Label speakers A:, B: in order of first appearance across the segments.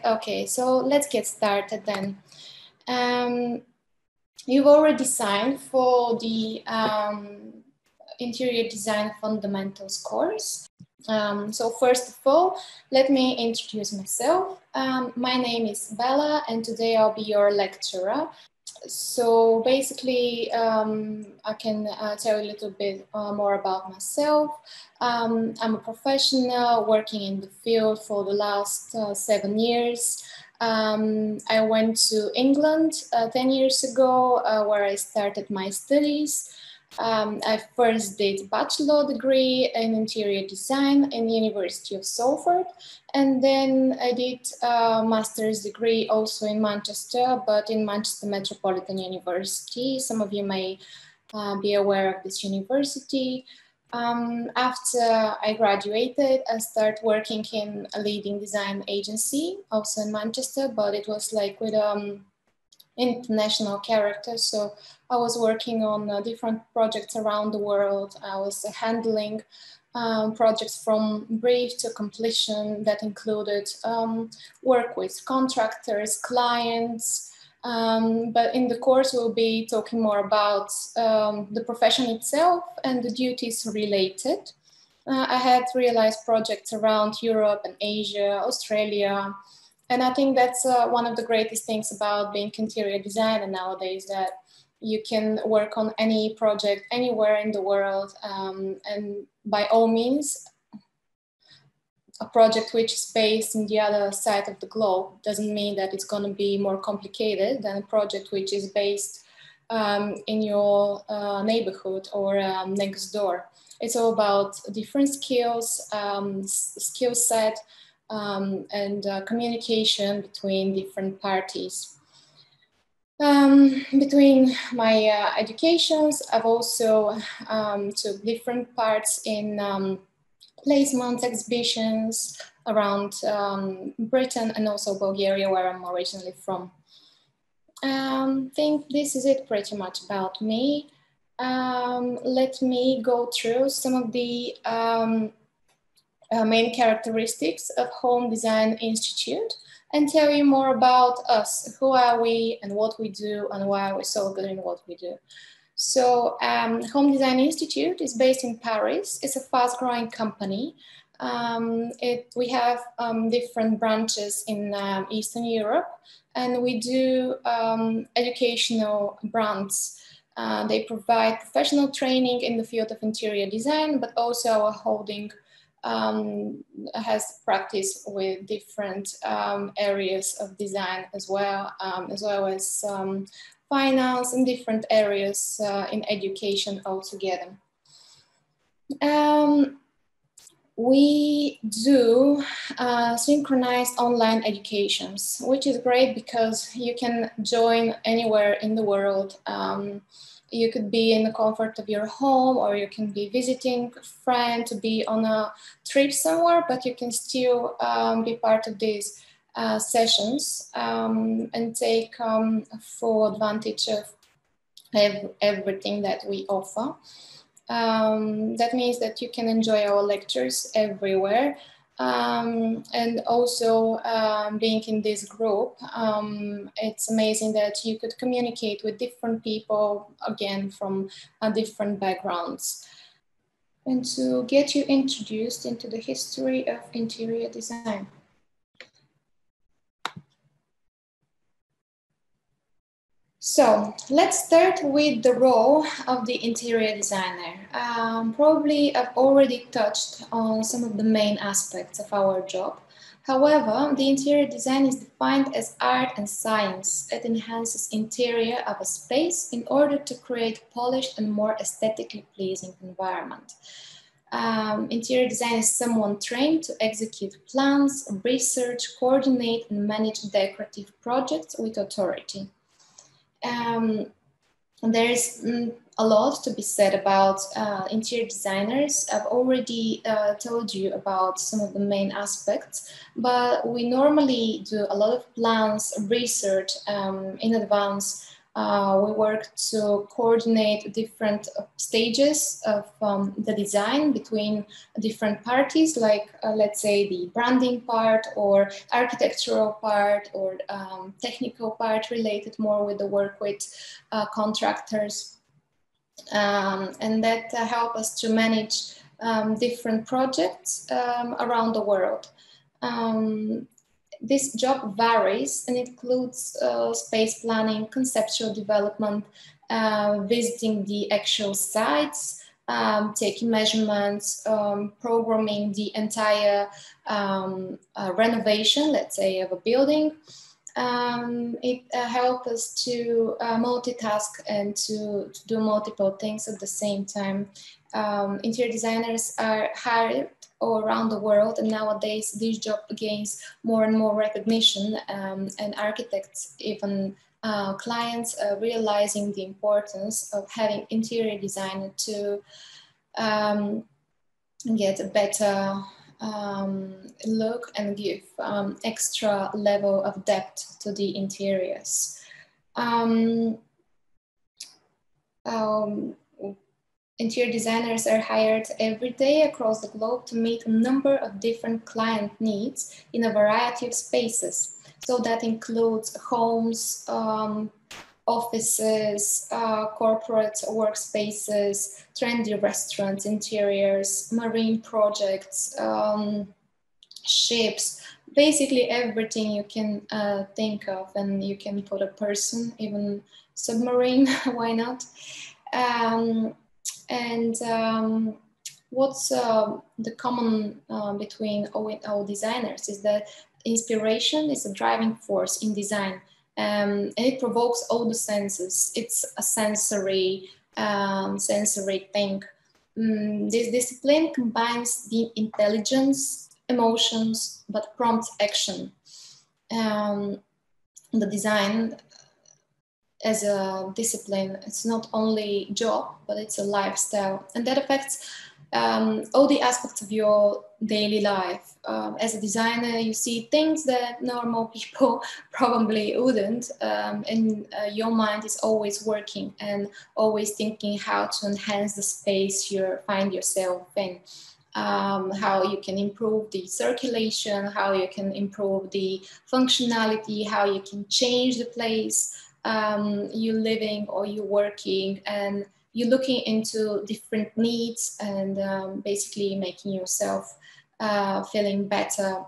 A: Okay, so let's get started then. You've already signed for the Interior Design Fundamentals course. So first of all, let me introduce myself. My name is Bella, and today I'll be your lecturer. So basically, I can tell you a little bit more about myself. I'm a professional working in the field for the last 7 years. I went to England 10 years ago, where I started my studies. I first did a bachelor degree in interior design in the University of Salford, and then I did a master's degree also in Manchester, but in Manchester Metropolitan University. Some of you may be aware of this university. After I graduated, I started working in a leading design agency, also in Manchester, but it was like with international character. So I was working on different projects around the world. I was handling projects from brief to completion that included work with contractors, clients, but in the course we'll be talking more about the profession itself and the duties related. I had realized projects around Europe and Asia, Australia, and I think that's one of the greatest things about being interior designer nowadays, that you can work on any project anywhere in the world, and by all means, a project which is based in the other side of the globe doesn't mean that it's going to be more complicated than a project which is based in your neighborhood or next door. It's all about different skills, skill set, and communication between different parties. Between my educations, I've also took different parts in placements, exhibitions around Britain and also Bulgaria, where I'm originally from. I think this is it pretty much about me. Let me go through some of the main characteristics of Home Design Institute and tell you more about us. Who are we and what we do and why we're so good in what we do. So Home Design Institute is based in Paris. It's a fast-growing company. We have different branches in Eastern Europe, and we do educational brands. They provide professional training in the field of interior design, but also our holding has practice with different areas of design as well as finance and different areas in education altogether. We do synchronized online educations, which is great because you can join anywhere in the world. You could be in the comfort of your home, or you can be visiting a friend to be on a trip somewhere, but you can still be part of these sessions and take full advantage of everything that we offer. That means that you can enjoy our lectures everywhere. And also being in this group, it's amazing that you could communicate with different people, again, from different backgrounds. And to get you introduced into the history of interior design. So let's start with the role of the interior designer. Probably I've already touched on some of the main aspects of our job. However, the interior design is defined as art and science. It enhances interior of a space in order to create a polished and more aesthetically pleasing environment. Interior design is someone trained to execute plans, research, coordinate, and manage decorative projects with authority. There's a lot to be said about interior designers. I've already told you about some of the main aspects, but we normally do a lot of plans, research in advance We work to coordinate different stages of the design between different parties, like let's say the branding part or architectural part or technical part related more with the work with contractors. And that help us to manage different projects around the world. This job varies and includes space planning, conceptual development, visiting the actual sites, taking measurements, programming the entire renovation, let's say, of a building. It helps us to multitask and to do multiple things at the same time. Interior designers are hired all around the world, and nowadays this job gains more and more recognition, and architects, even clients, realizing the importance of having interior designer to get a better look and give extra level of depth to the interiors. Interior designers are hired every day across the globe to meet a number of different client needs in a variety of spaces. So that includes homes, offices, corporate workspaces, trendy restaurants, interiors, marine projects, ships, basically everything you can think of, and you can put a person, even submarine, why not? What's the common between all designers is that inspiration is a driving force in design, and it provokes all the senses. It's a sensory thing. This discipline combines the intelligence, emotions, but prompts action. The design as a discipline, it's not only job, but it's a lifestyle, and that affects all the aspects of your daily life. As a designer, you see things that normal people probably wouldn't, and your mind is always working and always thinking how to enhance the space you find yourself in. How you can improve the circulation, how you can improve the functionality, how you can change the place you're living or you're working, and you're looking into different needs and basically making yourself feeling better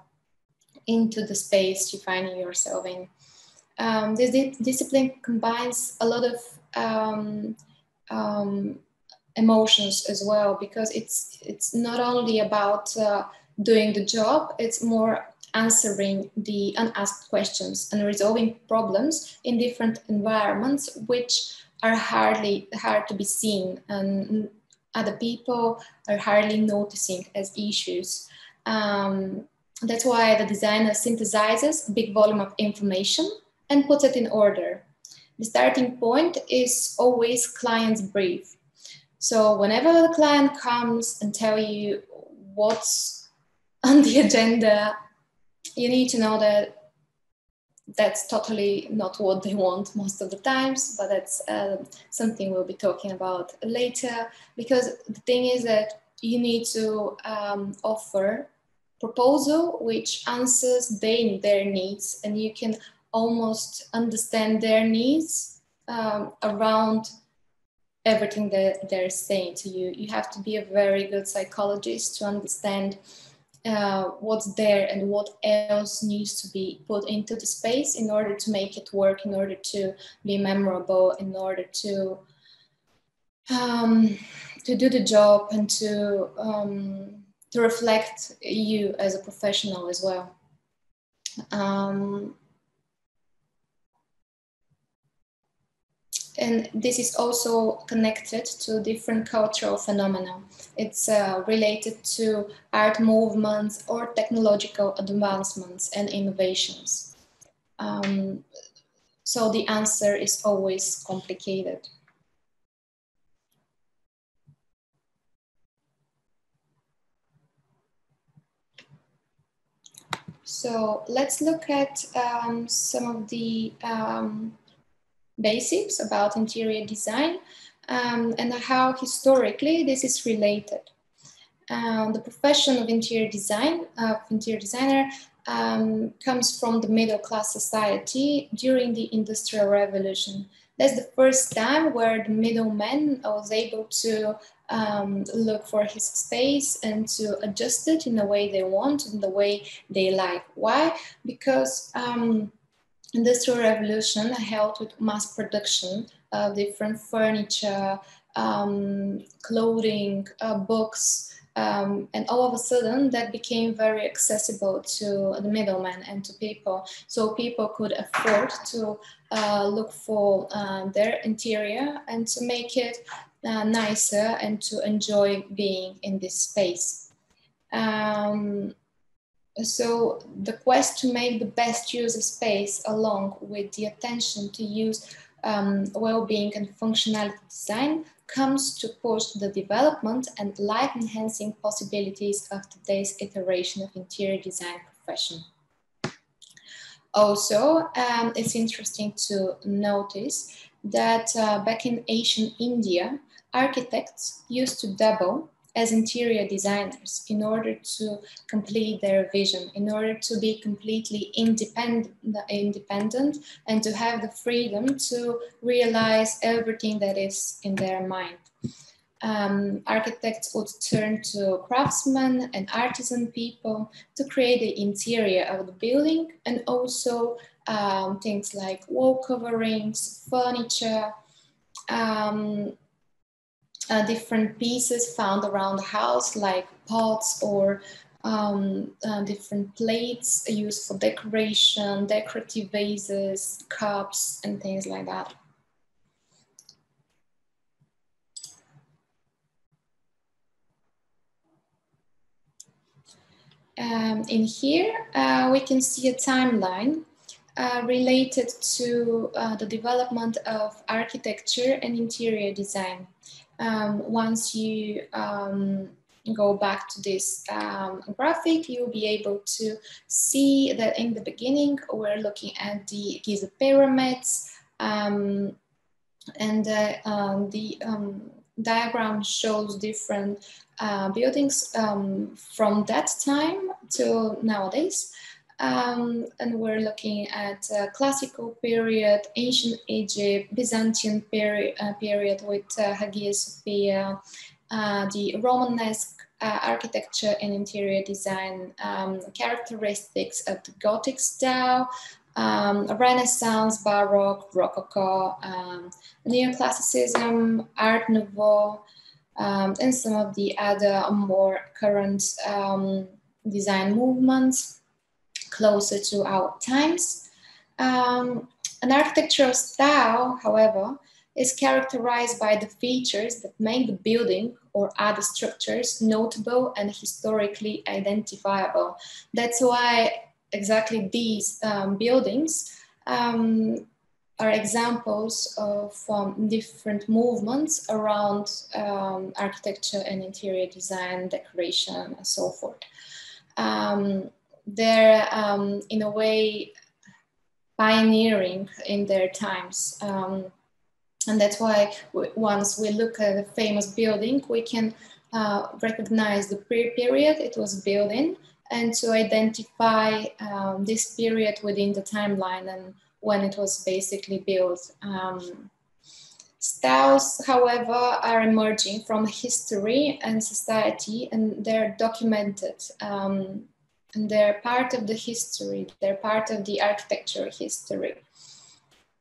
A: into the space you're finding yourself in. This discipline combines a lot of emotions as well, because it's not only about doing the job, it's more answering the unasked questions and resolving problems in different environments which are hard to be seen and other people are hardly noticing as issues. That's why the designer synthesizes a big volume of information and puts it in order. The starting point is always client's brief. So whenever the client comes and tell you what's on the agenda, you need to know that that's totally not what they want most of the times, but that's something we'll be talking about later, because the thing is that you need to offer proposal which answers their needs, and you can almost understand their needs around everything that they're saying to you. You have to be a very good psychologist to understand what's there and what else needs to be put into the space in order to make it work, in order to be memorable, in order to do the job and to reflect you as a professional as well. And this is also connected to different cultural phenomena. It's related to art movements or technological advancements and innovations. So the answer is always complicated. So let's look at some of the basics about interior design and how historically this is related. The profession of interior designer comes from the middle class society during the Industrial Revolution. That's the first time where the middleman was able to look for his space and to adjust it in the way they want, in the way they like. Why? Because Industrial Revolution helped with mass production of different furniture, clothing, books, and all of a sudden that became very accessible to the middleman and to people. So people could afford to look for their interior and to make it nicer and to enjoy being in this space. So the quest to make the best use of space, along with the attention to use well-being and functionality design, comes to push the development and life-enhancing possibilities of today's iteration of interior design profession. Also, it's interesting to notice that back in ancient India, architects used to double as interior designers in order to complete their vision, in order to be completely independent and to have the freedom to realize everything that is in their mind. Architects would turn to craftsmen and artisan people to create the interior of the building, and also things like wall coverings, furniture, different pieces found around the house, like pots or different plates used for decoration, decorative vases, cups, and things like that. In here, we can see a timeline related to the development of architecture and interior design. Once you go back to this graphic, you'll be able to see that in the beginning, we're looking at the Giza pyramids, and the diagram shows different buildings from that time till nowadays. And we're looking at classical period, ancient Egypt, Byzantine period with Hagia Sophia, the Romanesque architecture and interior design, characteristics of the Gothic style, Renaissance, Baroque, Rococo, Neoclassicism, Art Nouveau, and some of the other more current design movements closer to our times. An architectural style, however, is characterized by the features that make the building or other structures notable and historically identifiable. That's why exactly these buildings are examples of different movements around architecture and interior design, decoration, and so forth. They're in a way pioneering in their times. And that's why once we look at a famous building, we can recognize the period it was built in and to identify this period within the timeline and when it was basically built. Styles, however, are emerging from history and society, and they're documented. And they're part of the history, they're part of the architecture history.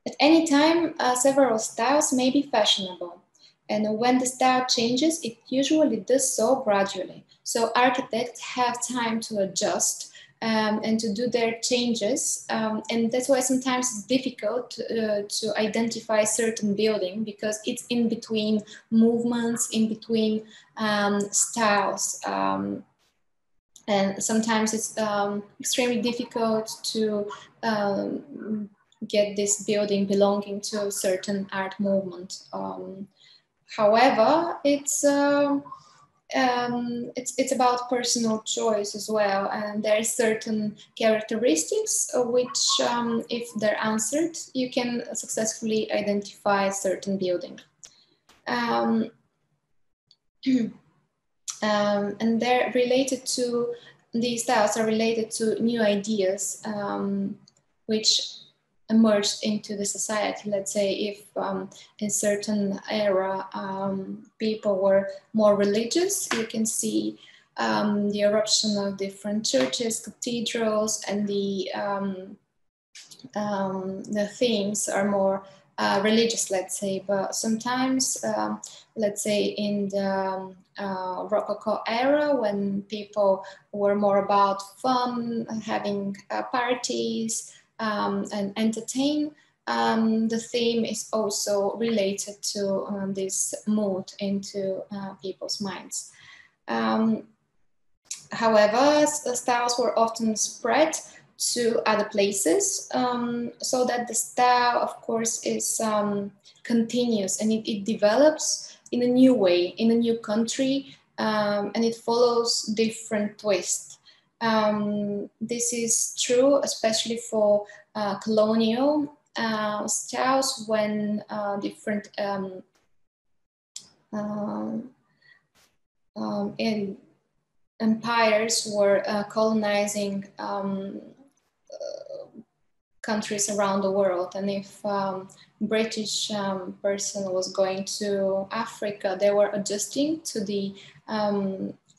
A: At any time, several styles may be fashionable. And when the style changes, it usually does so gradually. So architects have time to adjust and to do their changes. And that's why sometimes it's difficult to identify certain building because it's in between movements, in between styles. And sometimes it's extremely difficult to get this building belonging to a certain art movement. However, it's it's about personal choice as well, and there are certain characteristics which, if they're answered, you can successfully identify certain building. And they're related to, these styles are related to new ideas which emerged into the society. Let's say if in certain era people were more religious, you can see the eruption of different churches, cathedrals, and the themes are more religious, let's say. But sometimes, let's say in the Rococo era, when people were more about fun, having parties and entertain, the theme is also related to this mood into people's minds. However, styles were often spread to other places, so that the style, of course, is continuous, and it develops in a new way, in a new country, and it follows different twists. This is true, especially for colonial styles, when different empires were colonizing countries around the world. And if British person was going to Africa, they were adjusting to the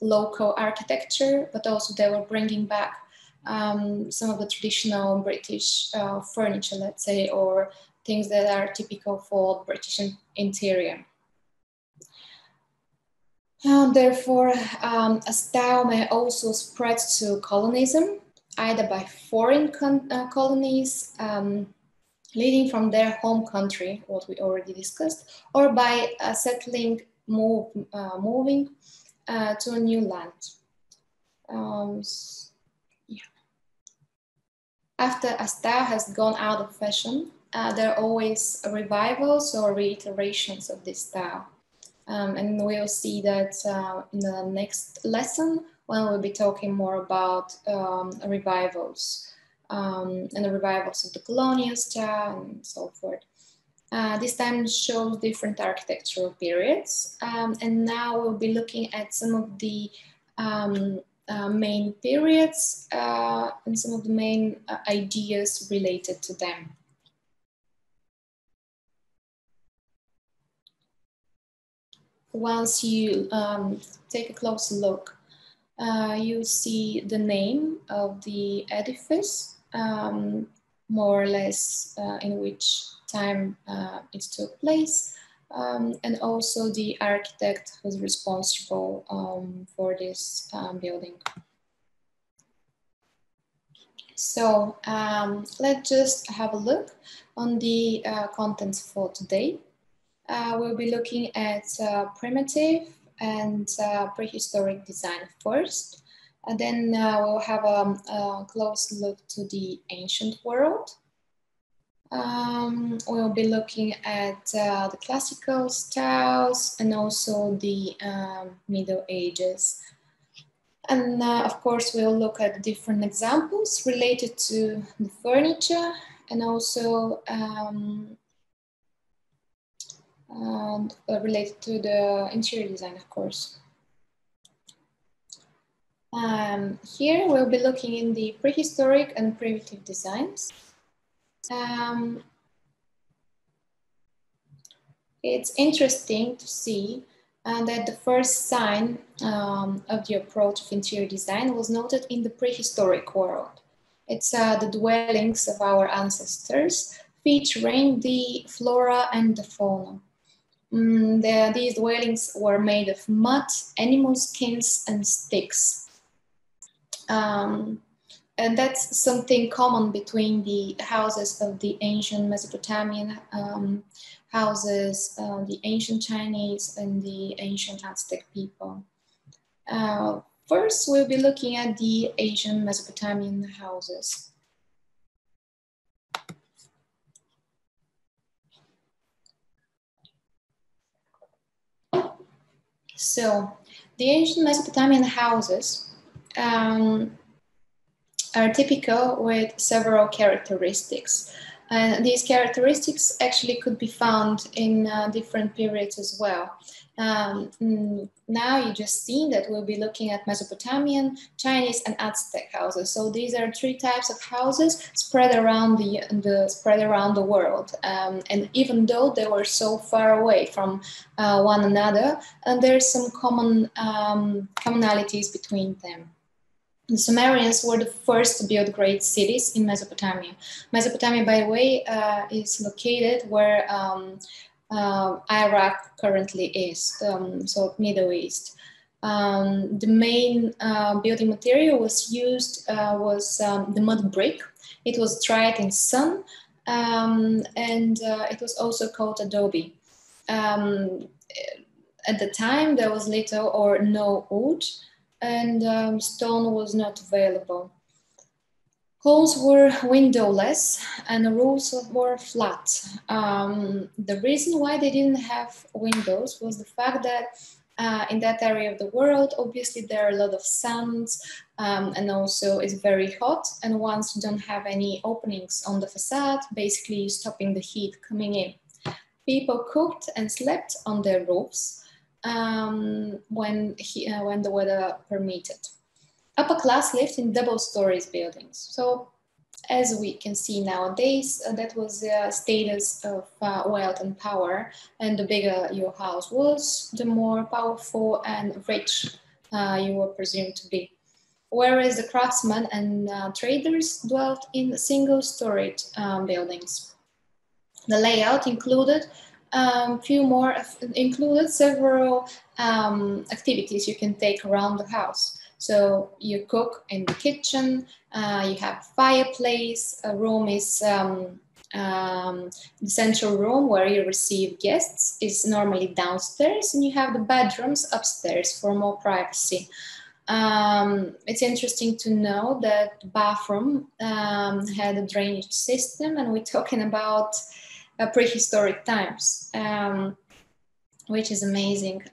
A: local architecture, but also they were bringing back some of the traditional British furniture, let's say, or things that are typical for British interior. Therefore, a style may also spread to colonism, either by foreign colonies leading from their home country, what we already discussed, or by settling, moving to a new land. Yeah. After a style has gone out of fashion, there are always revivals or reiterations of this style. And we'll see that in the next lesson, when we'll be talking more about revivals and the revivals of the colonial style and so forth. This time shows different architectural periods. And now we'll be looking at some of the main periods and some of the main ideas related to them. Once you take a closer look, you see the name of the edifice, more or less in which time it took place, and also the architect who's responsible for this building. So let's just have a look on the contents for today. We'll be looking at primitive and prehistoric design first. And then we'll have a close look to the ancient world. We'll be looking at the classical styles and also the Middle Ages. And of course, we'll look at different examples related to the furniture and also related to the interior design, of course. Here we'll be looking in the prehistoric and primitive designs. It's interesting to see that the first sign of the approach of interior design was noted in the prehistoric world. It's the dwellings of our ancestors, featuring the flora and the fauna. These dwellings were made of mud, animal skins, and sticks. And that's something common between the houses of the ancient Mesopotamian houses, the ancient Chinese, and the ancient Aztec people. First, we'll be looking at the ancient Mesopotamian houses. So The ancient Mesopotamian houses are typical with several characteristics. And these characteristics actually could be found in different periods as well. Now you just seen that we'll be looking at Mesopotamian, Chinese, and Aztec houses. So these are three types of houses spread around the world. And even though they were so far away from one another, there's some common commonalities between them. The Sumerians were the first to build great cities in Mesopotamia. Mesopotamia, by the way, is located where Iraq currently is, so Middle East. The main building material was used the mud brick. It was dried in sun, and it was also called adobe. At the time, there was little or no wood, and stone was not available. Halls were windowless and the roofs were flat. The reason why they didn't have windows was the fact that in that area of the world, obviously there are a lot of suns, and also it's very hot. And once you don't have any openings on the facade, basically you're stopping the heat coming in. People cooked and slept on their roofs when the weather permitted. Upper class lived in double stories buildings. So as we can see nowadays, that was the status of wealth and power. And the bigger your house was, the more powerful and rich you were presumed to be. Whereas the craftsmen and traders dwelt in single-storied buildings. The layout included several activities you can take around the house. So you cook in the kitchen, you have a fireplace, a room is the central room where you receive guests is normally downstairs, and you have the bedrooms upstairs for more privacy. It's interesting to know that the bathroom had a drainage system, and we're talking about prehistoric times, which is amazing.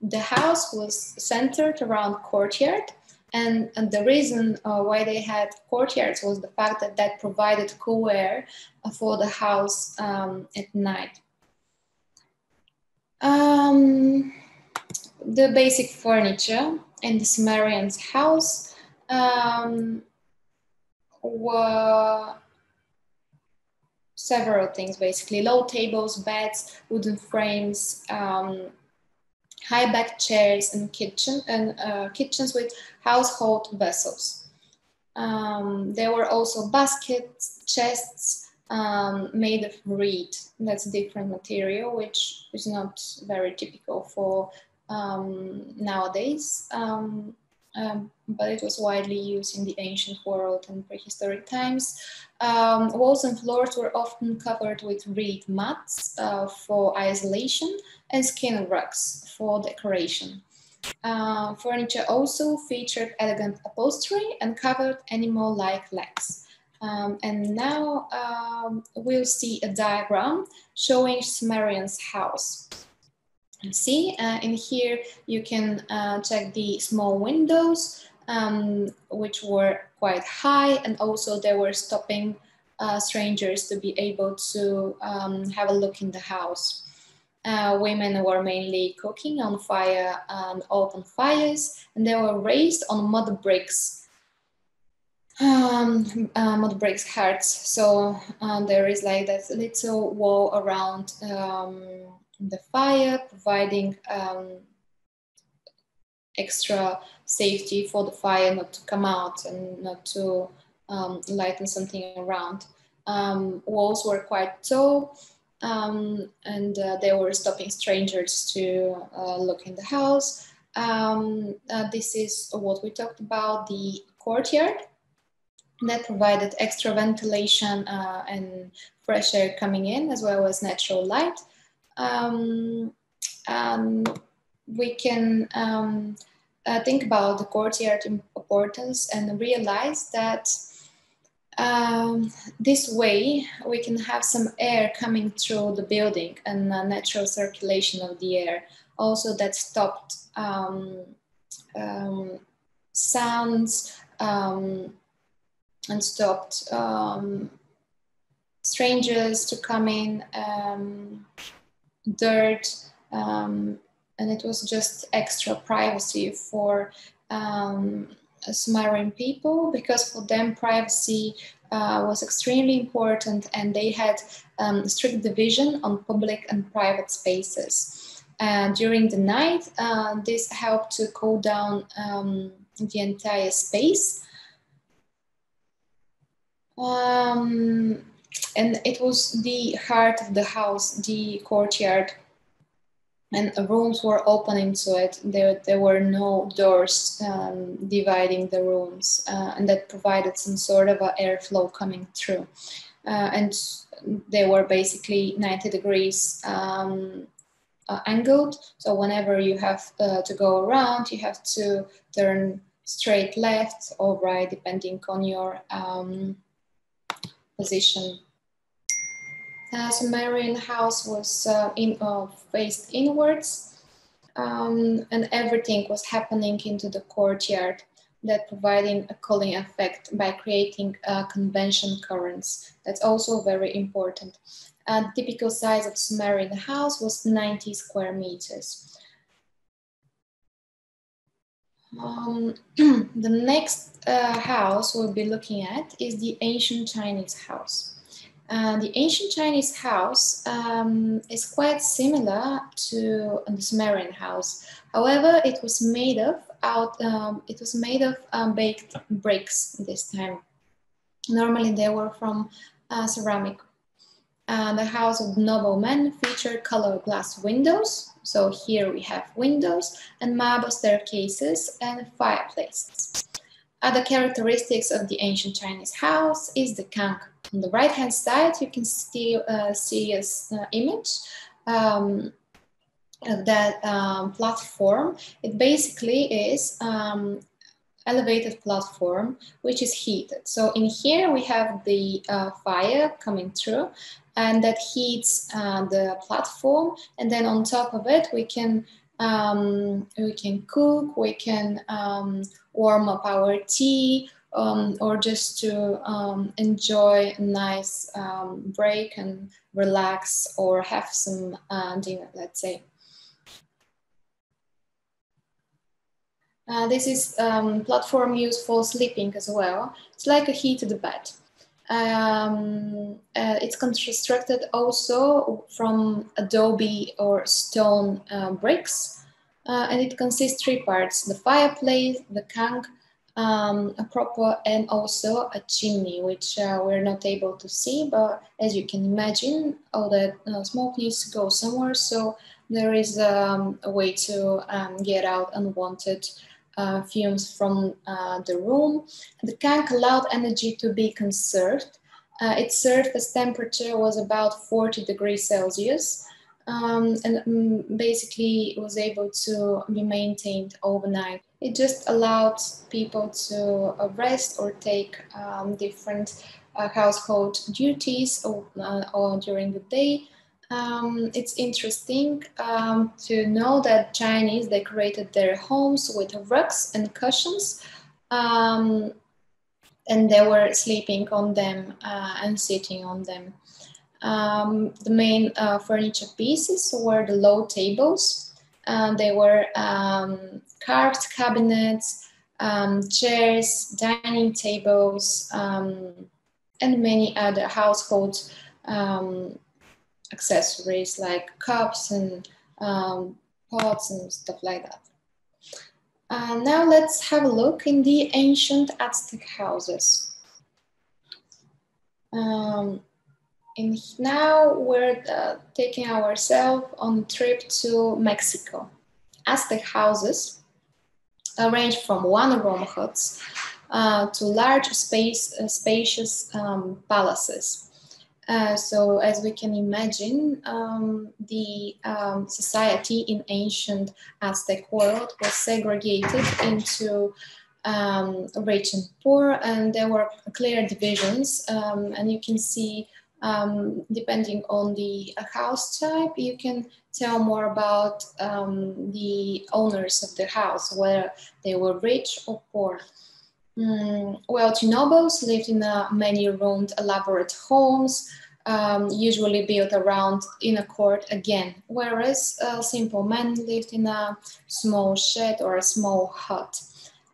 A: The house was centered around courtyard, and the reason why they had courtyards was the fact that provided cool air for the house at night. The basic furniture in the Sumerians' house were several things, basically: low tables, beds, wooden frames, high-backed chairs, and kitchens with household vessels. There were also baskets, chests made of reed. That's a different material, which is not very typical for nowadays. But it was widely used in the ancient world and prehistoric times. Walls and floors were often covered with reed mats for isolation and skin rugs for decoration. Furniture also featured elegant upholstery and covered animal-like legs. And now we'll see a diagram showing Sumerian's house. See, in here you can check the small windows, which were quite high, and also they were stopping strangers to be able to have a look in the house. Women were mainly cooking on fire and open fires, and they were raised on mud bricks hearths. So there is like that little wall around the fire, providing extra safety for the fire not to come out and not to lighten something around. Walls were quite tall, and they were stopping strangers to look in the house. This is what we talked about, the courtyard, that provided extra ventilation and fresh air coming in, as well as natural light. We can think about the courtyard importance and realize that this way we can have some air coming through the building and natural circulation of the air. also that stopped sounds and stopped strangers to come in, dirt, and it was just extra privacy for Sumerian people, because for them privacy was extremely important, and they had strict division on public and private spaces. During the night, this helped to cool down the entire space. And it was the heart of the house, the courtyard, and rooms were open into it. There were no doors dividing the rooms, and that provided some sort of airflow coming through. And they were basically 90 degrees angled. So whenever you have to go around, you have to turn straight left or right, depending on your position. Sumerian house was faced inwards, and everything was happening into the courtyard, that providing a cooling effect by creating convection currents. That's also very important. The typical size of Sumerian house was 90 square meters. The next house we'll be looking at is the ancient Chinese house. The ancient Chinese house is quite similar to the Sumerian house. However, it was made of baked bricks this time. Normally, they were from ceramic. The house of noblemen featured colored glass windows. So here we have windows and marble staircases and fireplaces. Other characteristics of the ancient Chinese house is the kang. On the right-hand side, you can still see an image of that platform. It basically is elevated platform, which is heated. So in here we have the fire coming through, and that heats the platform. And then on top of it, we can cook, we can warm up our tea, or just to enjoy a nice break and relax, or have some dinner, let's say. This is platform used for sleeping as well. It's like a heated bed. It's constructed also from adobe or stone bricks, and it consists 3 parts: the fireplace, the kang, a proper, and also a chimney, which we're not able to see, but as you can imagine, all that smoke needs to go somewhere, so there is a way to get out unwanted fumes from the room. The kang allowed energy to be conserved. Its surface temperature was about 40 degrees Celsius, and basically was able to be maintained overnight. It just allowed people to rest or take different household duties or during the day. It's interesting to know that Chinese decorated their homes with rugs and cushions, and they were sleeping on them and sitting on them. The main furniture pieces were the low tables. They were carved cabinets, chairs, dining tables, and many other household accessories like cups and pots and stuff like that. Now let's have a look in the ancient Aztec houses. Now we're taking ourselves on a trip to Mexico. Aztec houses range from one-room huts to large spacious palaces. So as we can imagine, the society in ancient Aztec world was segregated into rich and poor, and there were clear divisions, and you can see Depending on the house type, you can tell more about the owners of the house, whether they were rich or poor. Wealthy nobles lived in many-roomed elaborate homes, usually built around in a court again, whereas simple men lived in a small shed or a small hut.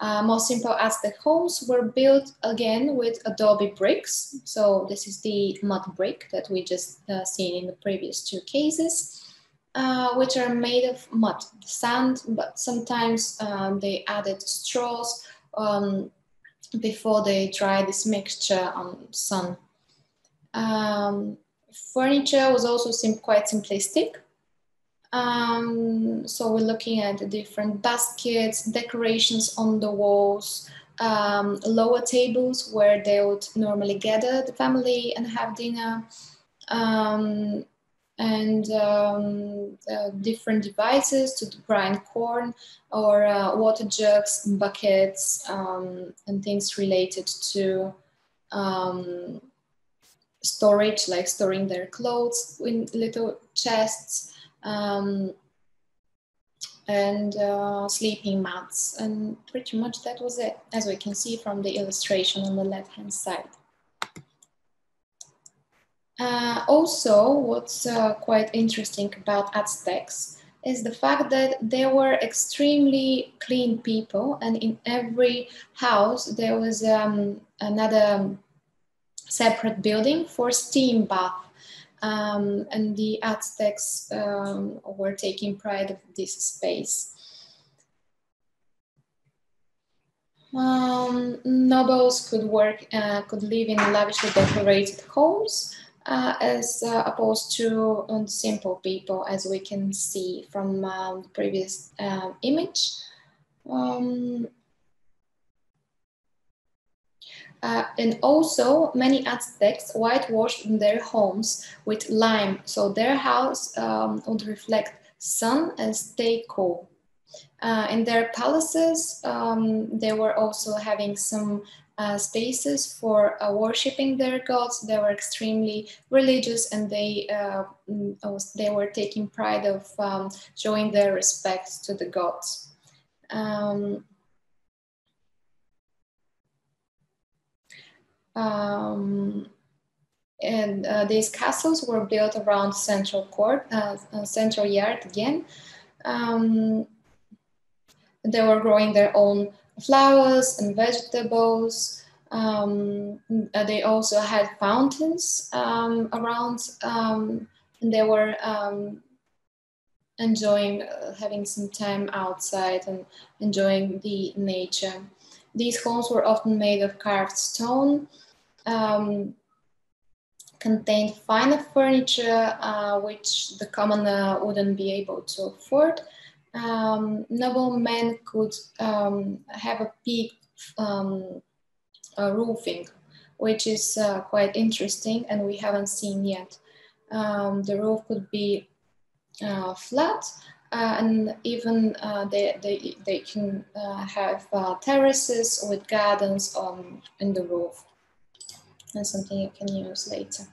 A: Most simple Aztec homes were built again with adobe bricks. So this is the mud brick that we just seen in the previous two cases, which are made of mud, sand, but sometimes they added straws before they dry this mixture on sun. Furniture was also quite simplistic. So we're looking at the different baskets, decorations on the walls, lower tables where they would normally gather the family and have dinner, different devices to grind corn, or water jugs, buckets, and things related to storage, like storing their clothes in little chests, sleeping mats, and pretty much that was it, as we can see from the illustration on the left-hand side. Also, what's quite interesting about Aztecs is the fact that they were extremely clean people, and in every house there was another separate building for steam bath. And the Aztecs were taking pride of this space. Nobles could live in lavishly decorated homes, as opposed to simple people, as we can see from the previous image. And also, many Aztecs whitewashed their homes with lime, so their house would reflect sun and stay cool. In their palaces, they were also having some spaces for worshipping their gods. They were extremely religious, and they were taking pride of showing their respect to the gods. These castles were built around central court, central yard again. They were growing their own flowers and vegetables. They also had fountains around, and they were enjoying having some time outside and enjoying the nature. These homes were often made of carved stone, contained finer furniture, which the commoner wouldn't be able to afford. Noblemen could have a peak roofing, which is quite interesting, and we haven't seen yet. The roof could be flat, and even they can have terraces with gardens in the roof. That's something you can use later.